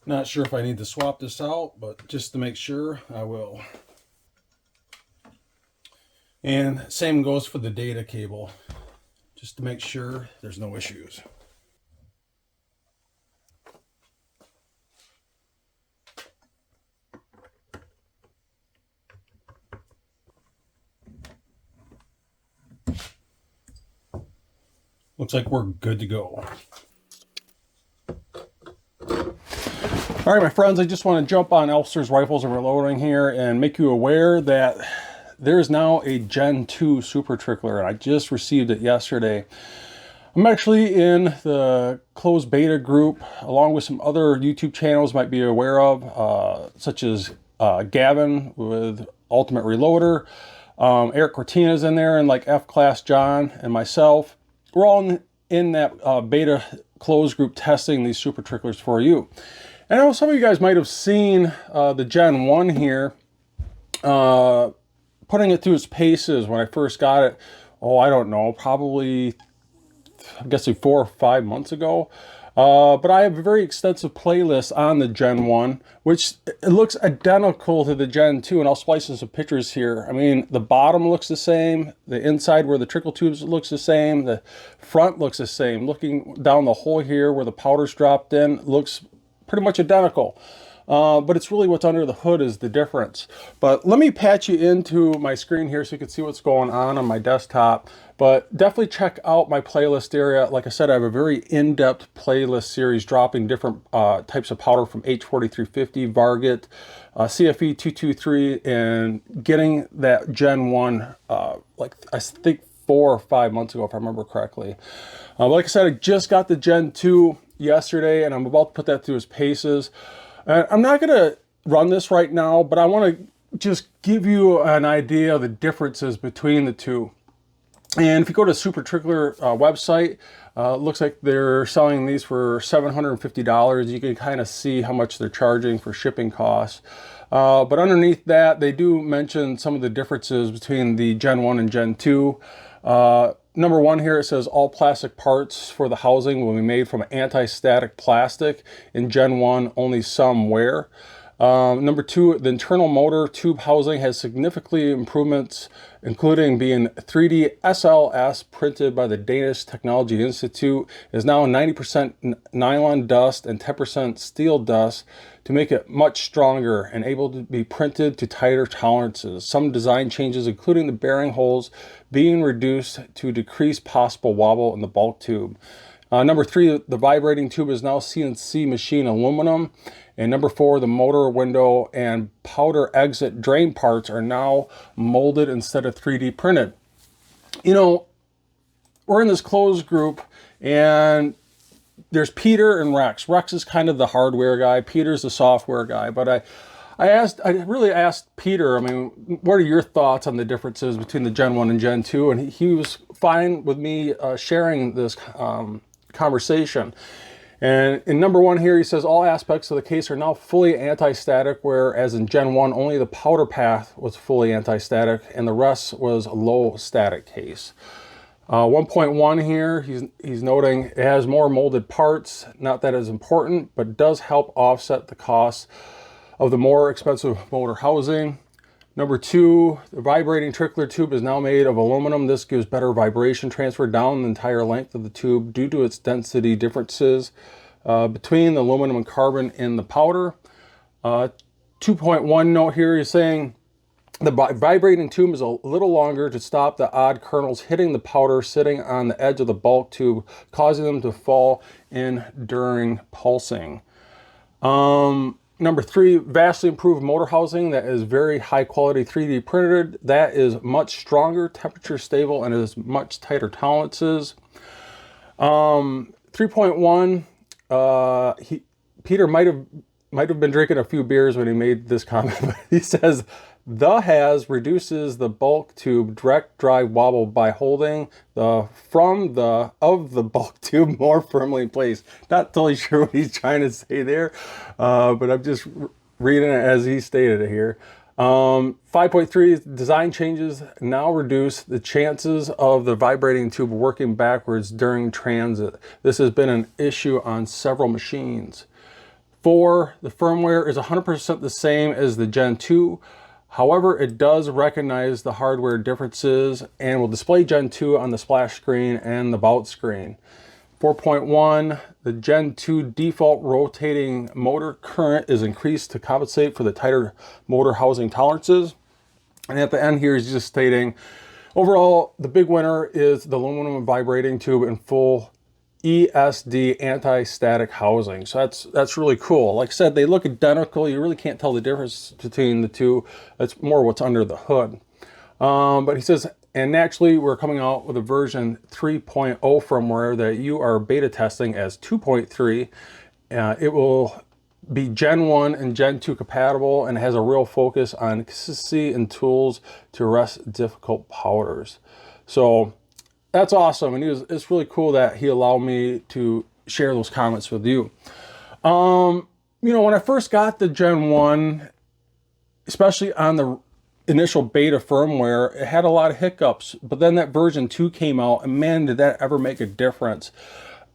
Not sure if I need to swap this out, but just to make sure, I will. And same goes for the data cable, just to make sure there's no issues. Looks like we're good to go. All right, my friends, I just want to jump on Elster's Rifles and Reloading here and make you aware that there's now a Gen 2 Supertrickler, and I just received it yesterday. I'm actually in the closed beta group, along with some other YouTube channels you might be aware of, such as Gavin with Ultimate Reloader, Eric Cortina's in there, and like F-Class John and myself. We're all in that beta closed group testing these Supertricklers for you. And I know some of you guys might have seen the Gen 1 here, putting it through its paces when I first got it. Oh, I don't know, probably, I'm guessing 4 or 5 months ago. But I have a very extensive playlist on the Gen 1, which it looks identical to the Gen 2, and I'll splice in some pictures here. I mean, the bottom looks the same, the inside where the trickle tubes looks the same, the front looks the same. Looking down the hole here where the powder's dropped in, looks pretty much identical. But it's really what's under the hood is the difference. But let me patch you into my screen here so you can see what's going on my desktop. But definitely check out my playlist area. Like I said, I have a very in-depth playlist series dropping different types of powder from H4350, Varget, CFE 223, and getting that Gen 1, like I think 4 or 5 months ago, if I remember correctly. Like I said, I just got the Gen 2 yesterday, and I'm about to put that through its paces. I'm not going to run this right now, but I want to just give you an idea of the differences between the two. And if you go to Supertrickler website, looks like they're selling these for $750. You can kind of see how much they're charging for shipping costs. But underneath that, they do mention some of the differences between the Gen 1 and Gen 2. Number 1 here, it says all plastic parts for the housing will be made from anti-static plastic. In Gen 1, only some wear. Number 2, the internal motor tube housing has significantly improvements, including being 3D SLS printed by the Danish Technology Institute, is now 90% nylon dust and 10% steel dust to make it much stronger and able to be printed to tighter tolerances. Some design changes, including the bearing holes being reduced to decrease possible wobble in the bulk tube. Number 3, the vibrating tube is now CNC machine aluminum. And number 4, the motor window and powder exit drain parts are now molded instead of 3D printed. You know, we're in this closed group, and there's Peter and Rex. Rex is kind of the hardware guy. Peter's the software guy. But I really asked Peter, I mean, what are your thoughts on the differences between the Gen 1 and Gen 2? And he was fine with me sharing this conversation. And in number 1 here, he says all aspects of the case are now fully anti-static, whereas in Gen 1, only the powder path was fully anti-static and the rest was a low static case. 1.1 here, he's noting it has more molded parts. Not that it's important, but does help offset the cost of the more expensive motor housing. Number 2, the vibrating trickler tube is now made of aluminum. This gives better vibration transfer down the entire length of the tube due to its density differences between the aluminum and carbon in the powder. 2.1 note here is saying the vibrating tube is a little longer to stop the odd kernels hitting the powder sitting on the edge of the bulk tube, causing them to fall in during pulsing. Number 3, vastly improved motor housing that is very high quality 3D printed. That is much stronger, temperature stable, and is much tighter tolerances. 3.1, Peter might have been drinking a few beers when he made this comment, but he says, the has reduces the bulk tube direct drive wobble by holding the of the bulk tube more firmly in place. Not totally sure what he's trying to say there, but I'm just reading it as he stated it here. 5.3, design changes now reduce the chances of the vibrating tube working backwards during transit. This has been an issue on several machines. 4, the firmware is 100% the same as the Gen 2. However, it does recognize the hardware differences and will display Gen 2 on the splash screen and the about screen. 4.1, the Gen 2 default rotating motor current is increased to compensate for the tighter motor housing tolerances. And at the end here, he's just stating, overall, the big winner is the aluminum vibrating tube and full ESD anti-static housing. So that's really cool. Like I said, they look identical. You really can't tell the difference between the two. It's more what's under the hood. But he says, and naturally, we're coming out with a version 3.0 firmware that you are beta testing as 2.3. It will be Gen 1 and Gen 2 compatible and has a real focus on consistency and tools to arrest difficult powders. So that's awesome, and it's really cool that he allowed me to share those comments with you. You know, when I first got the Gen 1, especially on the initial beta firmware, it had a lot of hiccups, but then that version 2 came out, and man, did that ever make a difference.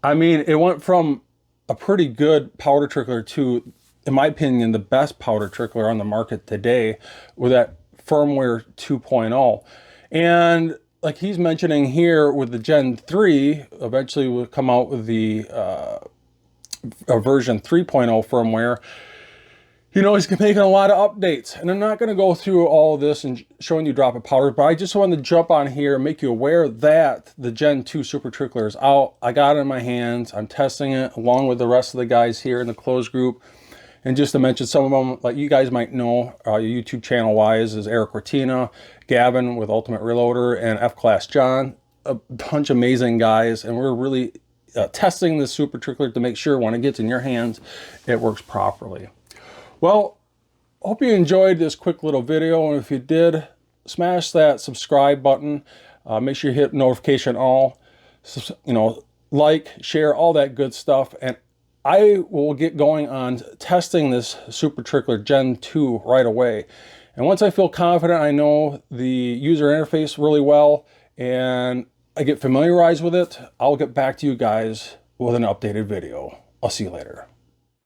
I mean, it went from a pretty good powder trickler to, in my opinion, the best powder trickler on the market today with that firmware 2.0. And like he's mentioning here with the Gen 3, eventually we'll come out with the version 3.0 firmware. You know, he's making a lot of updates, and I'm not going to go through all of this and showing you drop of powder, but I just wanted to jump on here and make you aware that the Gen 2 Supertrickler is out. I got it in my hands. I'm testing it along with the rest of the guys here in the closed group. And just to mention some of them, like you guys might know, your YouTube channel wise, is Eric Cortina, Gavin with Ultimate Reloader, and F-Class John. A bunch of amazing guys, and we're really testing this Supertrickler to make sure when it gets in your hands, it works properly. Well, hope you enjoyed this quick little video, and if you did, smash that subscribe button. Make sure you hit notification all, you know, like, share, all that good stuff, and I will get going on testing this Supertrickler Gen 2 right away. And once I feel confident, I know the user interface really well, and I get familiarized with it, I'll get back to you guys with an updated video. I'll see you later.